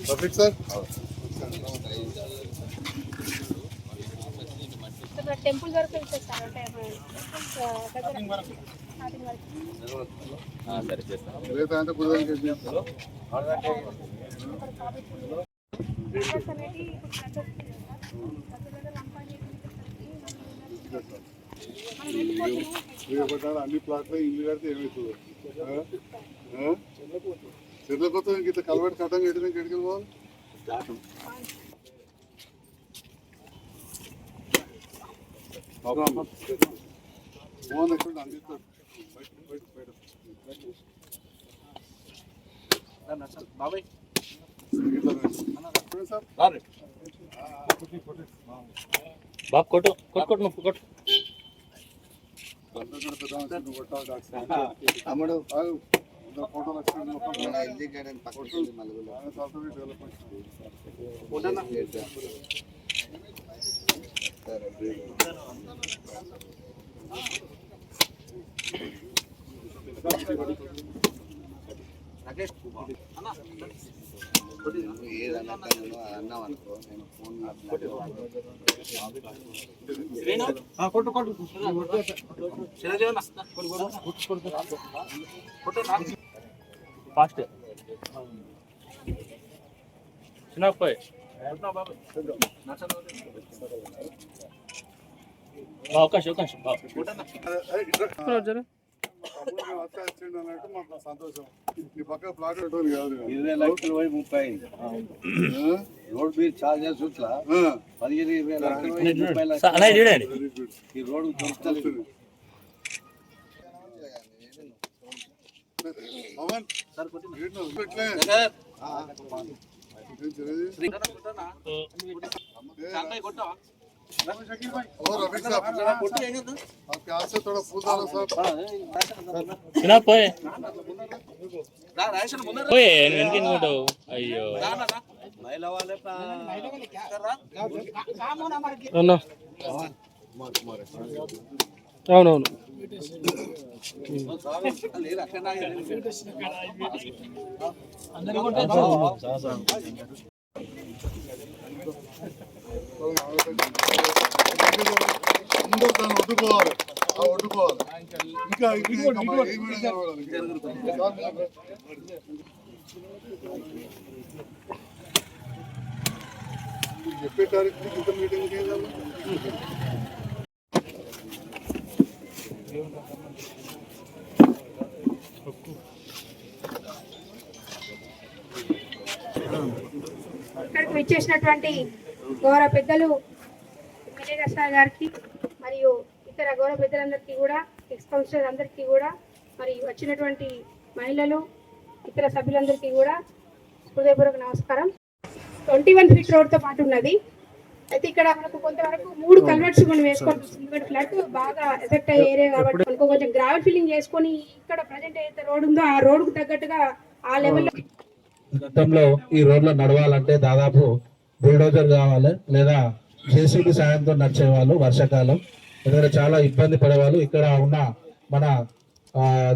Perfect, sir. Temple వరకు వెళ్తారు సరే చేస్తాను అన్ని ప్లాట్లు ఇల్లు కడితే ఏమవుతుంది చెర్లకొత్త ఇంత కలవటి కట్టంగా ఎడినాక ఎడికి పోవాలి మోహన్ ఎక్కడ అందిస్తాడు బాబాయ్ బాబు కొట్టు కొట్టు నువ్వు కొట్టు తమ్ముడు ఫోటోలు రాకేష్ ఏదన్నా అన్నావు అనుకో నేను ఫోన్ ఫాస్ట్ చిన్నపోయి అవకాశం అన్నట్టు మాకు సంతోషం ఈ పక్క ప్లాట్ ఉంటుంది కాదు 20 లక్షలు పోయి 30 రోడ్ మీరు చార్జెస్ చూట్లా 15-20 లక్షలు 30 లక్షలు ఈ రోడ్ దొరుకుతుంది పవన్ సార్ और रफीक साहब आपके हाथ से थोड़ा फूल डालो साहब చిన్న పోయి పోయి వెనక అయ్యో महिला वाले అవునవును అందరూ దాన్ని ఒడ్డుకోవాలి ఇంకా చెప్పే తారీఖు ఇంత మీటింగ్ ఇక్కడికి విచ్చేసినటువంటి గౌరవ పెద్దలు ఎమ్మెల్యే సార్ గారికి మరియు ఇతర గౌరవ పెద్దలందరికీ కూడా ఎక్స్ కౌన్సిలర్ అందరికీ కూడా మరి వచ్చినటువంటి మహిళలు ఇతర సభ్యులందరికీ కూడా హృదయపూర్వక నమస్కారం. 21 ఫీట్ రోడ్తో పాటు ఉన్నది. అయితే ఇక్కడ మనకు కొంతవరకు 3 కల్వర్ట్స్ మనం వేసుకోవాల్సి వస్తుంది. ఎందుకంటే ఫ్లడ్ బాగా ఎఫెక్ట్ అయ్యే ఏరియా కాబట్టి మనకు కొంచెం గ్రావెల్ ఫిల్లింగ్ చేసుకొని ఇక్కడ ప్రజెంట్ ఏదైతే రోడ్ ఉందో ఆ రోడ్కు తగ్గట్టుగా ఆ లెవెల్లో గతంలో ఈ రోడ్లో నడవాలంటే దాదాపు బుల్డోజర్ కావాలి లేదా జేసీబీ సాయంతో నడిచేవాళ్ళు వర్షాకాలం. ఎందుకంటే చాలా ఇబ్బంది పడేవాళ్ళు. ఇక్కడ ఉన్న మన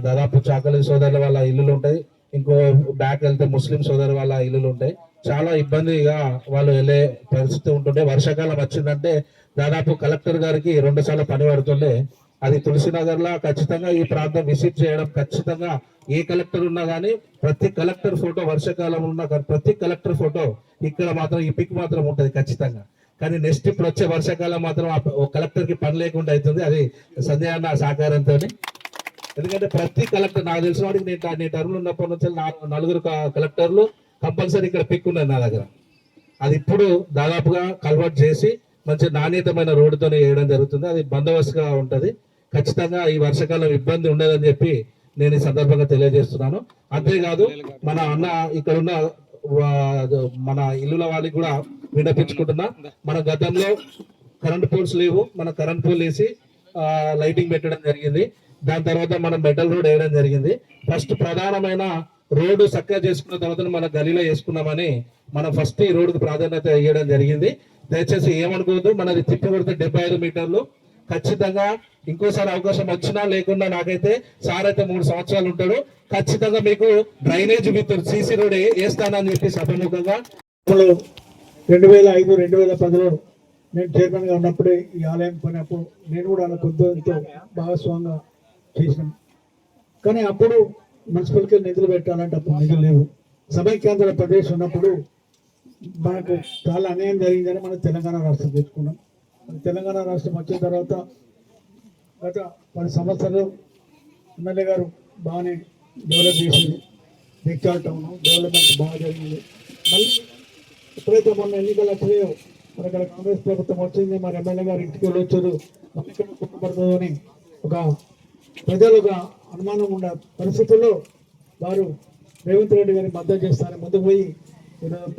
దాదాపు చాకలి సోదరుల వాళ్ళ ఇల్లులు ఉంటాయి, ఇంకో బ్యాక్ వెళ్తే ముస్లిం సోదరు వాళ్ళ ఇల్లులు ఉంటాయి. చాలా ఇబ్బందిగా వాళ్ళు వెళ్ళే పరిస్థితి ఉంటుండే. వర్షాకాలం వచ్చిందంటే దాదాపు కలెక్టర్ గారికి 2 సార్లు పని పడుతుండే. అది తులసినగర్ లా ఖచ్చితంగా ఈ ప్రాంతం విజిట్ చేయడం, ఖచ్చితంగా ఏ కలెక్టర్ ఉన్నా కానీ ప్రతి కలెక్టర్ ఫోటో, వర్షాకాలం ఉన్న ప్రతి కలెక్టర్ ఫోటో ఇక్కడ మాత్రం ఈ పిక్ మాత్రం ఉంటుంది ఖచ్చితంగా. కానీ నెక్స్ట్ ఇప్పుడు వచ్చే వర్షాకాలం మాత్రం కలెక్టర్ కి పని లేకుండా అవుతుంది. అది సంజయ్ అన్న సహకారంతో. ఎందుకంటే ప్రతి కలెక్టర్ నాకు తెలిసిన వాడికి నేను టర్మ్ ఉన్నప్పటి నుంచి 4 కలెక్టర్లు కంపల్సరీ ఇక్కడ పిక్ ఉన్నది నా దగ్గర. అది ఇప్పుడు దాదాపుగా కన్వర్ట్ చేసి మంచి నాణ్యతమైన రోడ్డుతో వేయడం జరుగుతుంది. అది బందోబస్తుగా ఉంటుంది. ఖచ్చితంగా ఈ వర్షాకాలం ఇబ్బంది ఉండదని చెప్పి నేను ఈ సందర్భంగా తెలియజేస్తున్నాను. అంతేకాదు మన అన్న ఇక్కడ ఉన్న మన ఇల్లుల వాళ్ళకి కూడా విన్నపించుకుంటున్నా. మన గతంలో కరెంట్ పోల్స్ లేవు, మన కరెంట్ పోల్ వేసి లైటింగ్ పెట్టడం జరిగింది. దాని తర్వాత మనం మెటల్ రోడ్ వేయడం జరిగింది. ఫస్ట్ ప్రధానమైన రోడ్డు చక్కగా చేసుకున్న తర్వాత మన గలీలో వేసుకున్నామని మనం ఫస్ట్ ఈ రోడ్డుకు ప్రాధాన్యత ఇవ్వడం జరిగింది. దయచేసి ఏమనుకోవద్దు, మనది తిప్పి కొడితే 75 మీటర్లు, ఖచ్చితంగా ఇంకోసారి అవకాశం వచ్చినా లేకున్నా నాకైతే సార్ అయితే 3 సంవత్సరాలు ఉంటాడు. ఖచ్చితంగా మీకు డ్రైనేజ్ విత్ సీసీ రోడ్ వేస్తానని చెప్పి సభముఖంగా 2005 2010లో నేను చైర్మన్గా ఉన్నప్పుడే ఈ ఆలయం పడినప్పుడు నేను కూడా అలా కొద్దితో భాగస్వామ్యంగా చేసినాం. కానీ అప్పుడు మున్సిపల్కి నిధులు పెట్టాలంటే అప్పుడు నిధులు లేవు. సమైక్యాంధ్ర ప్రదేశ్ ఉన్నప్పుడు మనకు చాలా అన్యాయం జరిగిందని మనం తెలంగాణ రాష్ట్రం తెచ్చుకున్నాం. తెలంగాణ రాష్ట్రం వచ్చిన తర్వాత గత 10 సంవత్సరాలు ఎమ్మెల్యే గారు బాగానే డెవలప్ చేసింది. జగిత్యాల టౌన్ డెవలప్మెంట్ బాగా జరిగింది. మళ్ళీ ఎప్పుడైతే మొన్న ఎన్నికలు వచ్చినాయో మరి అక్కడ కాంగ్రెస్ ప్రభుత్వం వచ్చింది, మరి ఎమ్మెల్యే గారు ఇంటికి వెళ్ళి వచ్చారు, ఎక్కడ కుటుంబపడుతుందో అని ఒక ప్రజలుగా అనుమానం ఉన్న పరిస్థితుల్లో వారు రేవంత్ రెడ్డి గారిని మద్దతు చేస్తారని ముందుకు పోయి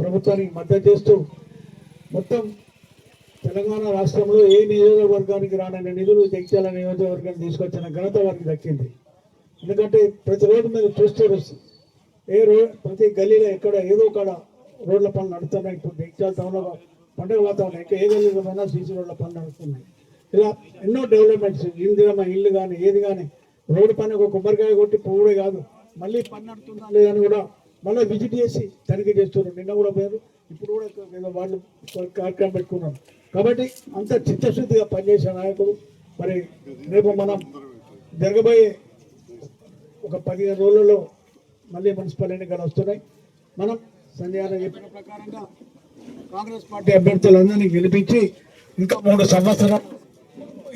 ప్రభుత్వానికి మద్దతు చేస్తూ మొత్తం తెలంగాణ రాష్ట్రంలో ఏ నియోజకవర్గానికి రానని నిధులు జగిత్యాల నియోజకవర్గాన్ని తీసుకొచ్చిన ఘనత వారికి దక్కింది. ఎందుకంటే ప్రతిరోజు మీరు చూస్తారు ప్రతి గల్లీలో ఎక్కడ ఏదో ఒక రోడ్ల పనులు నడుస్తున్నాయి. ఇప్పుడు జగిత్యాల టౌన్లో పండుగ వాతావరణం ఇంకా ఏ గల్లీలో పోయినా సీసీ రోడ్ల పనులు నడుస్తున్నాయి. ఇలా ఎన్నో డెవలప్మెంట్స్ ఇల్లు కానీ ఏది కానీ రోడ్డు పని ఒక కొబ్బరికాయ కొట్టి పోవడే కాదు, మళ్ళీ పని నడుతుందా లేదని కూడా మళ్ళీ విజిట్ చేసి తనిఖీ చేస్తున్నారు. నిన్న కూడా పోయారు, ఇప్పుడు కూడా ఏదో వాళ్ళు కార్యక్రమం పెట్టుకున్నారు. కాబట్టి అంత చిత్తశుద్ధిగా పనిచేసే నాయకుడు. మరి రేపు మనం జరగబోయే ఒక 15 రోజులలో మళ్ళీ మున్సిపల్ ఎన్నికలు వస్తున్నాయి. మనం సంజయ్ అన్న చెప్పిన ప్రకారంగా కాంగ్రెస్ పార్టీ అభ్యర్థులందరినీ గెలిపించి ఇంకా 3 సంవత్సరాలు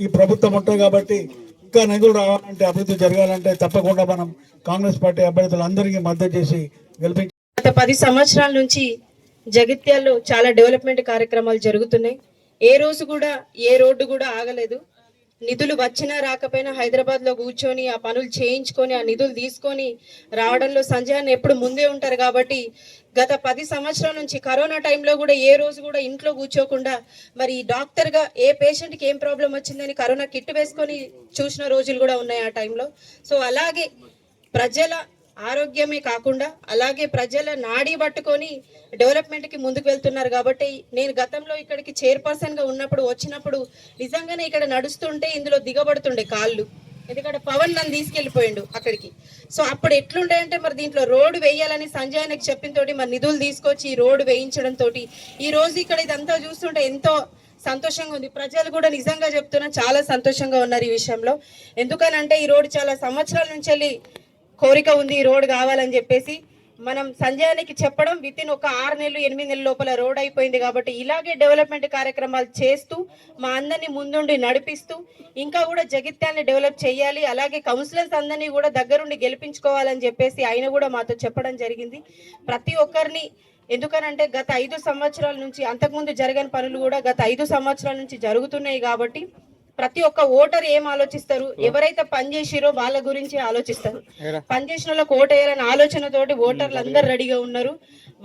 ఈ ప్రభుత్వం ఉంటుంది కాబట్టి ఇంకా నిధులు రావాలంటే అభివృద్ధి జరగాలంటే తప్పకుండా మనం కాంగ్రెస్ పార్టీ అభ్యర్థులందరికీ మద్దతు చేసి గెలిపించి గత 10 సంవత్సరాల నుంచి జగిత్యాల్లో చాలా డెవలప్మెంట్ కార్యక్రమాలు జరుగుతున్నాయి. ఏ రోజు కూడా ఏ రోడ్డు కూడా ఆగలేదు. నిధులు వచ్చినా రాకపోయినా హైదరాబాద్ లో కూర్చొని ఆ పనులు చేయించుకొని ఆ నిధులు తీసుకొని రావడంలో సంజయ్ ఎప్పుడు ముందే ఉంటారు. కాబట్టి గత 10 సంవత్సరాల నుంచి కరోనా టైంలో కూడా ఏ రోజు కూడా ఇంట్లో కూర్చోకుండా మరి డాక్టర్ గా ఏ పేషెంట్ కి ఏం ప్రాబ్లం వచ్చిందని కరోనా కిట్ వేసుకొని చూసిన రోజులు కూడా ఉన్నాయి ఆ టైంలో. సో అలాగే ప్రజల ఆరోగ్యమే కాకుండా అలాగే ప్రజల నాడీ పట్టుకొని డెవలప్మెంట్ కి ముందుకు వెళ్తున్నారు. కాబట్టి నేను గతంలో ఇక్కడికి చైర్పర్సన్ గా ఉన్నప్పుడు వచ్చినప్పుడు నిజంగానే ఇక్కడ నడుస్తుంటే ఇందులో దిగబడుతుండే కాళ్ళు, ఎందుకంటే పవన్ నన్ను తీసుకెళ్లిపోయిండు అక్కడికి. సో అప్పుడు ఎట్లుండే అంటే మరి దీంట్లో రోడ్డు వేయాలని సంజయ్ నాకు చెప్పిన తోటి మరి నిధులు తీసుకొచ్చి ఈ రోడ్డు వేయించడం తోటి ఈ రోజు ఇక్కడ ఇదంతా చూస్తుంటే ఎంతో సంతోషంగా ఉంది. ప్రజలు కూడా నిజంగా చెప్తున్నా చాలా సంతోషంగా ఉన్నారు ఈ విషయంలో. ఎందుకనంటే ఈ రోడ్డు చాలా సంవత్సరాల నుంచి వెళ్ళి కోరిక ఉంది ఈ రోడ్ కావాలని చెప్పేసి. మనం సంజయానికి చెప్పడం వితిన్ ఒక 6 నెలలు 8 నెలల లోపల రోడ్ అయిపోయింది. కాబట్టి ఇలాగే డెవలప్మెంట్ కార్యక్రమాలు చేస్తూ మా అందరినీ ముందుండి నడిపిస్తూ ఇంకా కూడా జగిత్యాలని డెవలప్ చేయాలి, అలాగే కౌన్సిలర్స్ అందరినీ కూడా దగ్గరుండి గెలిపించుకోవాలని చెప్పేసి ఆయన కూడా మాతో చెప్పడం జరిగింది. ప్రతి ఒక్కరిని ఎందుకనంటే గత 5 సంవత్సరాల నుంచి అంతకుముందు జరగని పనులు కూడా గత 5 సంవత్సరాల నుంచి జరుగుతున్నాయి. కాబట్టి ప్రతి ఒక్క ఓటర్ ఏం ఆలోచిస్తారు, ఎవరైతే పనిచేసిరో వాళ్ళ గురించి ఆలోచిస్తారు. పనిచేసిన వాళ్ళకి ఓటు వేయాలనే ఆలోచనతోటి ఓటర్లు అందరు రెడీగా ఉన్నారు,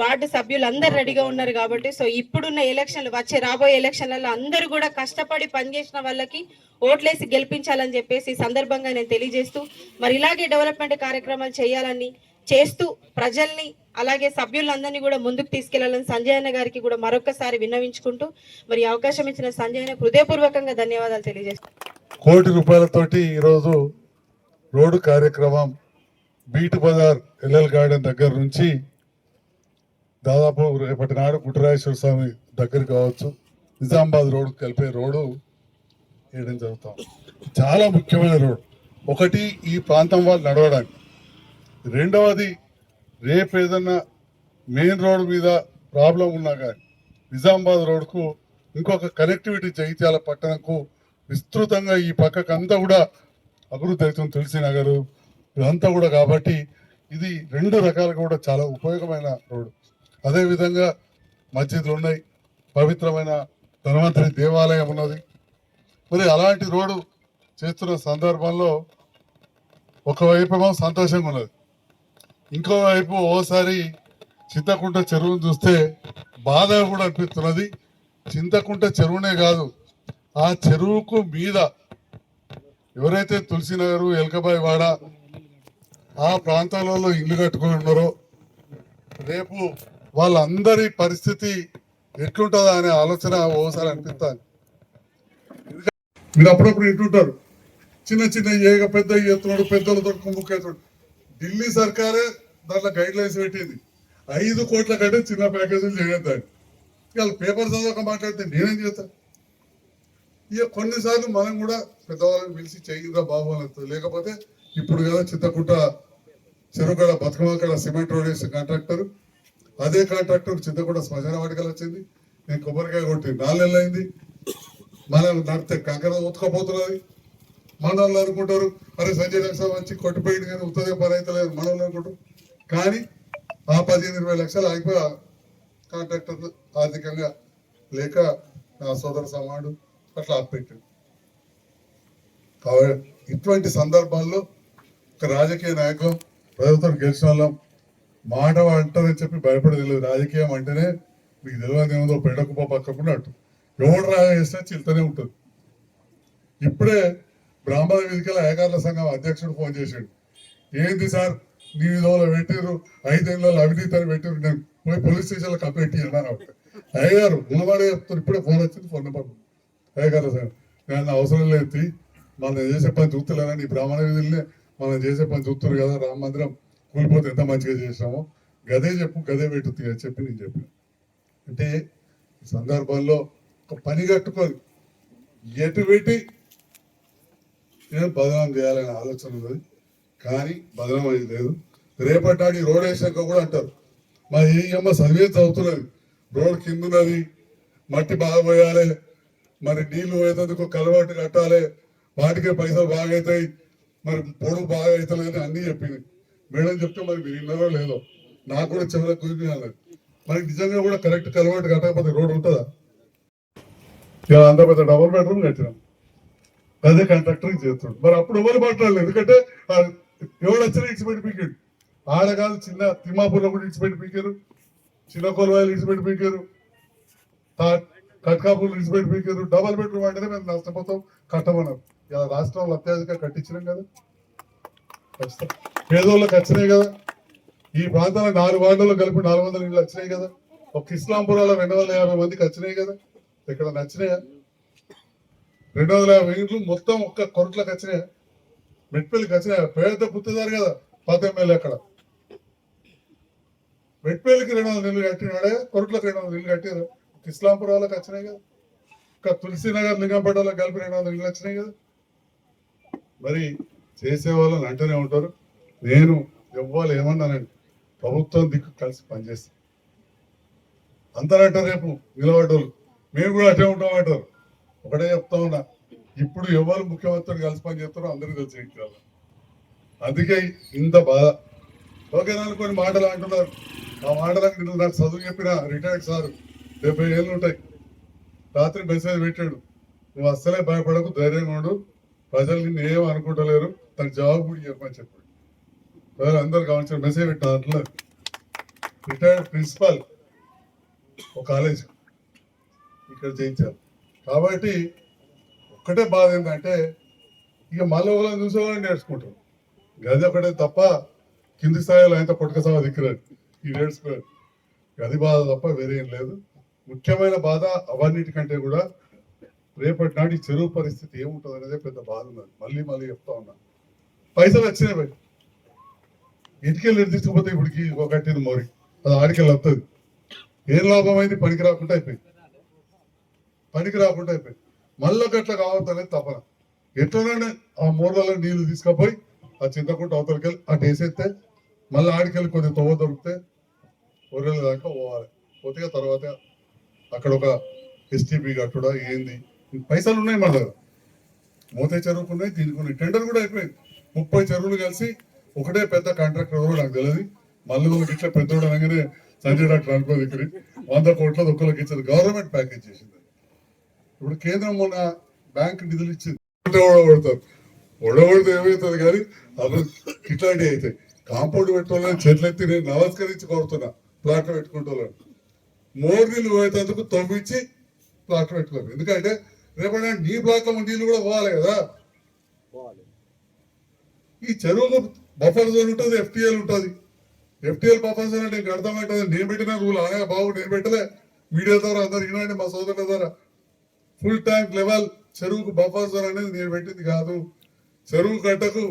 వార్డు సభ్యులు అందరు రెడీగా ఉన్నారు. కాబట్టి సో ఇప్పుడున్న ఎలక్షన్లు వచ్చే రాబోయే ఎలక్షన్లలో అందరూ కూడా కష్టపడి పనిచేసిన వాళ్ళకి ఓట్లేసి గెలిపించాలని చెప్పేసి సందర్భంగా నేను తెలియజేస్తూ మరి ఇలాగే డెవలప్మెంట్ కార్యక్రమాలు చేయాలని చేస్తూ ప్రజల్ని అలాగే సభ్యులందరినీ కూడా ముందుకు తీసుకెళ్లాలని సంజయ్ అన్న గారికి కూడా మరొకసారి విన్నవించుకుంటూ మరి అవకాశం ఇచ్చిన సంజయ్ అన్న హృదయపూర్వకంగా ధన్యవాదాలు తెలియజేస్తాను. ₹1 కోటి ఈరోజు రోడ్డు కార్యక్రమం బీట్ బజార్ ఎల్ఎల్ గార్డెన్ దగ్గర నుంచి దాదాపు రేపటి నాడు గుట్టరాజేశ్వర స్వామి దగ్గర కావచ్చు నిజామాబాద్ రోడ్డు కలిపే రోడ్డు వేయడం జరుగుతాం. చాలా ముఖ్యమైన రోడ్డు. ఒకటి ఈ ప్రాంతం వాళ్ళు నడవడానికి, రెండవది రేపు ఏదన్నా మెయిన్ రోడ్ మీద ప్రాబ్లం ఉన్నా కానీ నిజామాబాద్ రోడ్కు ఇంకొక కనెక్టివిటీ జగిత్యాల పట్టణంకు విస్తృతంగా ఈ పక్కకంతా కూడా అభివృద్ధి అవుతుంది. తులసి నగర్ ఇదంతా కూడా. కాబట్టి ఇది 2 రకాలుగా కూడా చాలా ఉపయోగమైన రోడ్డు. అదేవిధంగా మస్జిద్లు ఉన్నాయి, పవిత్రమైన ధన్వంతరి దేవాలయం ఉన్నది. మరి అలాంటి రోడ్డు చేస్తున్న సందర్భంలో ఒకవైపు సంతోషంగా ఉన్నది, ఇంకోవైపు ఓసారి చింతకుంట చెరువును చూస్తే బాధ కూడా అనిపిస్తున్నది. చింతకుంట చెరువునే కాదు, ఆ చెరువుకు మీద ఎవరైతే తులసినగర్ ఎల్కబాయి వాడ ఆ ప్రాంతాలలో ఇల్లు కట్టుకుని ఉన్నారో రేపు వాళ్ళందరి పరిస్థితి ఎట్లుంటుందా అనే ఆలోచన ఓసారి అనిపిస్తుంది. మీరు అప్పుడప్పుడు ఇంటుంటారు చిన్న చిన్న ఏగ పెద్ద ఎత్తున్నాడు పెద్దలతో కుమ్ముకెత్తున్నాడు. ఢిల్లీ సర్కారే దాంట్లో గైడ్ లైన్స్ పెట్టింది 5 కోట్ల కంటే చిన్న ప్యాకేజీలు చేయొద్దండి. ఇవాళ పేపర్ చదవక మాట్లాడితే నేనేం చేస్తాను? ఇక కొన్నిసార్లు మనం కూడా పెద్దవాళ్ళని పిలిచి చేయిందా బాబు అని, లేకపోతే ఇప్పుడు కదా చింతకుంట చెరుగడ బతుకమ్మకడ సిమెంట్ రోడ్ వేసిన కాంట్రాక్టర్, అదే కాంట్రాక్టర్ చింతకుంట శ్మశాన వాటికలు వచ్చింది. నేను కొబ్బరికాయ కొట్టి 4 నెలలు అయింది. మనం నడితే కంకర ఉతకపోతున్నది. మనోళ్ళు అనుకుంటారు అరే సంజయ్ లక్షలు వచ్చి కొట్టిపోయింది కానీ ఉత్తదే పని అయితే లేదు మనోళ్ళు అనుకుంటారు. కానీ ఆ 15-20 లక్షలు ఆగిపోయి కాంట్రాక్టర్ ఆర్థికంగా లేక నా సోదర సమాడు అట్లా ఆపెట్టాడు. కాబట్టి ఇటువంటి సందర్భాల్లో ఒక రాజకీయ నాయకులు ప్రజలతో గెలిచిన వాళ్ళం మాట అంటారని చెప్పి భయపడేది లేదు. రాజకీయం అంటేనే మీకు తెలియదు ఏముందో పెండకుప్ప పక్కకుండా అటు ఎవడు రాజా చేసినా చిల్తనే ఉంటుంది. ఇప్పుడే బ్రాహ్మణ వేదికల ఏకార్ల సంఘం అధ్యక్షుడు ఫోన్ చేశాడు. ఏంది సార్ నీ విధంలో పెట్టారు 5 ఏళ్ళలో అవినీతి అని పెట్టారు, నేను పోయి పోలీస్ స్టేషన్లో కంప్లైంట్ ఇవ్వను. అయ్యారు ఉన్నవాడే చెప్తారు. ఇప్పుడే ఫోన్ వచ్చింది, ఫోన్ నెంబర్ ఏకార్ల సంఘం. నేను అవసరం లేదు, మనం చేసే పని చూస్తలేదని ఈ బ్రాహ్మణ వీధుల్ని మనం చేసే పని చూస్తున్నారు కదా, రామ మందిరం కూలిపోతే ఎంత మంచిగా చేసినామో గదే చెప్పు గదే పెట్టుతుంది అని చెప్పి నేను చెప్పాను. అంటే ఈ సందర్భంలో ఒక పని కట్టుకొని ఎటు పెట్టి నేను బదనాం చేయాలనే ఆలోచన ఉన్నది. కానీ బదనాం అది లేదు. రేపటి నాడు ఈ రోడ్ వేసాక కూడా అంటారు మా ఈ అమ్మ చదివే చదువుతున్నది, రోడ్ కింద ఉన్నది, మట్టి బాగా పోయాలి, మరి నీళ్లు పోయేందుకు కలవాటు కట్టాలి, వాటికే పైసలు బాగా అవుతాయి, మరి పొడుగు బాగా అవుతలేదని అన్నీ చెప్పింది. మేడం చెప్తే మరి మీరు విన్నారో లేదో, నాకు కూడా చివరికి కుదిరినాలి. మరి నిజంగా కూడా కరెక్ట్ కలవాటు కట్టకపోతే రోడ్ ఉంటుందా? ఇలా అంత పెద్ద డబుల్ బెడ్రూమ్ కట్టినాం, అదే కాంట్రాక్టర్ చేస్తున్నాడు. మరి అప్పుడు ఎవరు మాట్లాడలేదు, ఎందుకంటే ఎవడు వచ్చినా ఇచ్చిపెట్టి పీకాడు. ఆడ కాదు చిన్న తిమ్మాపూర్లో కూడా ఇచ్చిపెట్టి పీకారు, చిన్న కొలవాయిలు ఇచ్చిపెట్టి పీకారు, కట్కాపూర్లు ఇచ్చిపెట్టి పీకారు. డబుల్ బెడ్రూమ్ అంటేనే మేము నష్టపోతాం కట్టమన్నారు. ఇలా రాష్ట్రంలో అత్యధికంగా కట్టించినాం కదా, ఖచ్చితంగా పేదోళ్ళకి వచ్చినాయి కదా. ఈ ప్రాంతంలో 4 వార్డుల్లో కలిపి 400 ఇళ్ళు వచ్చినాయి కదా. ఒక ఇస్లాంపురాలో 250 మందికి వచ్చినాయి కదా. ఇక్కడ నచ్చినాయా? 250 ఇంట్లు మొత్తం ఒక్క కొరట్లకు వచ్చినాయా? మెట్పల్లికి వచ్చినాయా? పేద గుర్తుదారు కదా పాత ఎమ్మెల్యే అక్కడ. మెట్పల్లికి 200 ఇళ్ళు కట్టినాడే, కొరట్లకు 200 ఇళ్ళు కట్టారు. ఇస్లాంపురాలకు వచ్చినాయి కదా. ఇంకా తులసినగర్ లింగంపేటలో కలిపి 200 ఇళ్ళు వచ్చినాయి కదా. మరి చేసేవాళ్ళని అంటూనే ఉంటారు. నేను ఇవ్వాలి ఏమన్నానండి, ప్రభుత్వం దిక్కు కలిసి పనిచేస్తాం. అందరంటారు రేపు నిలబడ్డోళ్ళు, మేము కూడా అట్టే ఉంటాం అంటారు. ఒకటే చెప్తా ఉన్నా, ఇప్పుడు ఎవరు ముఖ్యమంత్రిని కలిసి పని చేస్తారో అందరికీ తెలిసి. అందుకే ఇంత బాధ. ఓకేనా కొన్ని మాటలు అంటున్నారు. ఆ మాటలకు నేను నాకు చదువు చెప్పిన రిటైర్డ్ సార్ 70 ఏళ్ళు ఉంటాయి. రాత్రి మెసేజ్ పెట్టాడు, నువ్వు అస్సలే భయపడకు, ధైర్యంగా ఉండు, ప్రజలు నిన్ను ఏం అనుకుంటలేరు, తన జవాబు కూడా చెప్పమని చెప్పాడు. ప్రజలు అందరూ గమనించిన మెసేజ్ పెట్టిన దాంట్లో రిటైర్డ్ ప్రిన్సిపాల్ ఒక కాలేజ్ ఇక్కడ చేయించారు. కాబట్టి ఒక్కటే బాధ ఏంటంటే ఇక మళ్ళీ వాళ్ళని చూసే వాళ్ళని నేర్చుకుంటారు. గది ఒకటే తప్ప కింది స్థాయిలో అయితే పొట్టక సభ దిక్కురాదు ఈ నేర్చుకోరు. గది బాధ తప్ప వేరే ఏం లేదు. ముఖ్యమైన బాధ అవన్నిటికంటే కూడా రేపటి నాటి చెరువు పరిస్థితి ఏముంటుంది అనేది పెద్ద బాధ ఉన్నది. మళ్ళీ చెప్తా ఉన్నా, పైసలు వచ్చినాయి బయట ఇటుకెళ్ళి తీసుకుపోతే ఇప్పటికి కట్టింది మోరి అది ఆడికెళ్ళి వస్తుంది. ఏం లాభం అయింది? పనికి రాకుండా అయిపోయింది. మళ్ళీ గట్ల కావద్దనేది తపన. ఎట్లనే ఆ మూరలలో నీళ్లు తీసుకుపోయి ఆ చింతకుంట అవతలకెళ్ళి అటు వేసేస్తే మళ్ళీ ఆడికెళ్ళి కొద్దిగా తవ్వ దొరికితే ఒరేళ్ళ దాకా పోవాలి. పోతే తర్వాత అక్కడ ఒక ఎస్టీపీ కట్టుడా ఏంది, పైసలు ఉన్నాయి మన దగ్గర. మోతే చెరువుకున్నాయి, దీనికి టెండర్ కూడా అయిపోయింది. 30 చెరువులు కలిసి ఒకటే పెద్ద కాంట్రాక్టర్ ఎవరో నాకు తెలియదు. మళ్ళీ ఇట్లా పెద్దోడు అనగానే సంజయ్ డాక్టర్ అనుకో దగ్గర 100 కోట్ల ఒక్కరికి ఇచ్చింది. గవర్నమెంట్ ప్యాకేజ్ చేసింది. ఇప్పుడు కేంద్రం మొన్న బ్యాంక్ నిధులు ఇచ్చింది. ఓడగొడతారు, ఓడగొడితే ఏమవుతుంది కానీ అప్పుడు ఇట్లాంటివి అవుతాయి. కాంపౌండ్ పెట్టుకోవాలని చేతులెత్తి నేను నమస్కరించి కోరుతున్నా. ప్లాట్లు పెట్టుకుంటూ మోర్ నీళ్ళు పోయేందుకు తవ్వించి ప్లాట్లు పెట్టుకోరు. ఎందుకంటే రేపటి నీ ప్లాట్ల నీళ్ళు కూడా పోవాలి కదా. ఈ చెరువుకు బఫర్ జోన్ ఉంటుంది, ఎఫ్టీఎల్ ఉంటుంది. ఎఫ్టీఎల్ బఫర్ జోన్ అంటే అర్థమవుతుంది. నేను పెట్టిన రూల్ అనగా బాబు నేను పెట్టలే, మీడియా ద్వారా అందరు వినండి, మా సోదరుల ద్వారా. ఫుల్ ట్యాంక్ లెవెల్ చెరువుకు బఫర్ జోన్ అనేది నేను పెట్టింది కాదు. చెరువు కట్టకు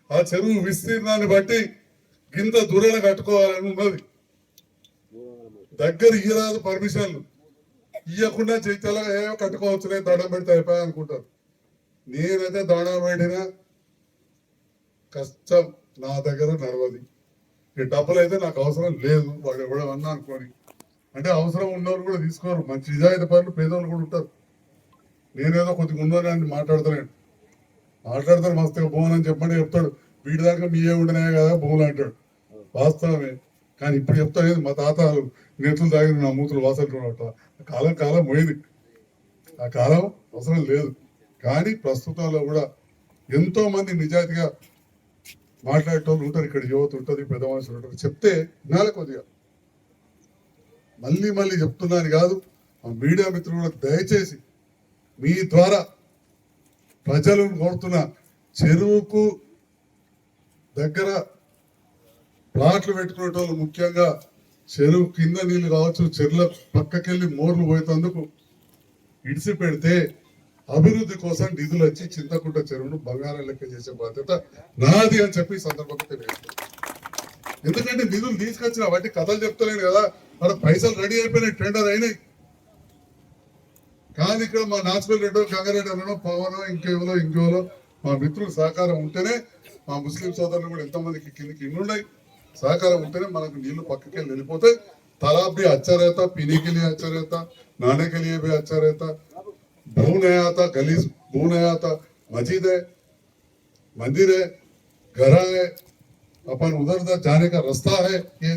ఆ చెరువు విస్తీర్ణాన్ని బట్టి గింత దూరాలు కట్టుకోవాలని ఉన్నది. దగ్గర ఇయ్యరాదు పర్మిషన్లు ఇవ్వకుండా చైతన్యంగా ఏమో కట్టుకోవచ్చులే దండం పెడితే అయిపోయా అనుకుంటారు. నేనైతే దండం పెట్టినా కష్టం నా దగ్గర నడవది. ఈ డబ్బులు అయితే నాకు అవసరం లేదు. వాడు ఎవడో అన్నా అనుకోని అంటే అవసరం ఉన్నవాళ్ళు కూడా తీసుకోరు. మంచి నిజాయితీ పనులు పేదవాళ్ళు కూడా ఉంటారు. నేనేదో కొద్దిగా ఉన్నదని మాట్లాడతాను మస్తుగా భూములు అని చెప్పండి చెప్తాడు. వీటి దాకా మీ ఏ ఉండినాయే కదా భూములు అంటాడు. వాస్తవమే. కానీ ఇప్పుడు చెప్తాను మా తాత నేతులు తాగిన నా మూతులు వాసన కాలం పోయింది. ఆ కాలం అవసరం లేదు. కానీ ప్రస్తుతంలో కూడా ఎంతో మంది నిజాయితీగా మాట్లాడేటోళ్ళు ఉంటారు. ఇక్కడ యువత ఉంటుంది, పెద్ద మనుషులు ఉంటారు. చెప్తే వినాలి కొద్దిగా. మళ్ళీ చెప్తున్నాను కాదు. మా మీడియా మిత్రులు కూడా దయచేసి మీ ద్వారా ప్రజలను కోరుతున్న చెరువుకు దగ్గర ప్లాట్లు పెట్టుకునేటోళ్ళు ముఖ్యంగా చెరువు కింద నీళ్లు కావచ్చు, చెరువుల పక్కకెళ్ళి మోర్లు పోయేందుకు ఇడిసి పెడితే అభివృద్ధి కోసం నిధులు వచ్చి చింతకుంట చెరువును బంగారం లెక్క చేసే బాధ్యత నాది అని చెప్పి ఈ సందర్భంగా తెలియజేస్తాను. ఎందుకంటే నిధులు తీసుకొచ్చిన వాటి కథలు చెప్తలేను కదా. అక్కడ పైసలు రెడీ అయిపోయినాయి, టెండర్ అయినాయి. కానీ ఇక్కడ మా నాచుపల్లి రెడ్డో గంగారెడ్డి అనో పవనో ఇంకేవలో మా మిత్రులు సహకారం ఉంటేనే, మా ముస్లిం సోదరులు కూడా ఎంతమందికి కిందికి ఇన్నున్నాయి సహకారం ఉంటేనే మనకు నీళ్లు పక్కకి వెళ్ళిపోతాయి. तालाब भी अच्छा रहता, पीने के लिए अच्छा रहता, नहाने के लिए भी अच्छा रहता, भू नहीं आता, गली भू नहीं आता, मस्जिद है, मंदिर है, घर है, अपन उधर उधर जाने का रास्ता है ये,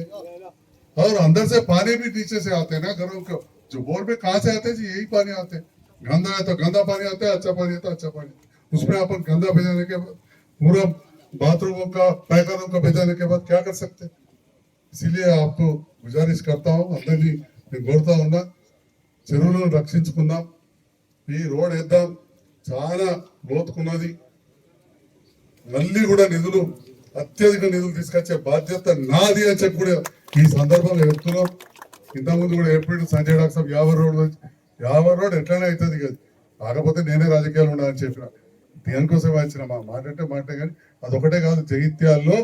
और अंदर से पानी भी नीचे से आते हैं ना घरों को। जो बोर में कहाँ से आते जी, यही पानी आते, गंदा है तो गंदा पानी आता है, अच्छा पानी आता है अच्छा पानी। उसमें अपन गंदा भेजाने के बाद पूरा बाथरूमों का पैखानों का भेजाने के बाद क्या कर सकते। इसीलिए आपको गुजारिश करता हूँ, అందరినీ నేను కోరుతా ఉన్నా, చెరువులను రక్షించుకుందాం, ఈ రోడ్ వేద్దాం. చాలా లోతుకున్నది. మళ్ళీ కూడా నిధులు అత్యధిక నిధులు తీసుకొచ్చే బాధ్యత నాది అని చెప్పి కూడా ఈ సందర్భంలో చెప్తున్నాం. ఇంతకుముందు కూడా ఎప్పుడు సంజయ్ డాక్టర్ సాబ్ యావర్ రోడ్ ఎట్లనే అవుతుంది కదా, కాకపోతే నేనే రాజకీయాలు ఉండాలని చెప్పిన. దేనికోసం వచ్చిన మా మాట అంటే కానీ అదొకటే కాదు. జగిత్యాల్లో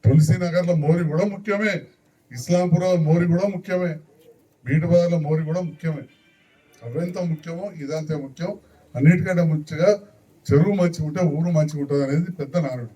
తులసి నగర్ లో మోరి కూడా ముఖ్యమే, ఇస్లాంపురం మోరి కూడా ముఖ్యమే, బీటుబాద్ లో మోరి కూడా ముఖ్యమే. అవెంత ముఖ్యమో ఇదంతే ముఖ్యం. అన్నిటికంటే ముఖ్యంగా చెరువు మంచిగా ఉంటే ఊరు మంచిగా ఉంటుంది అనేది పెద్ద నానుడు.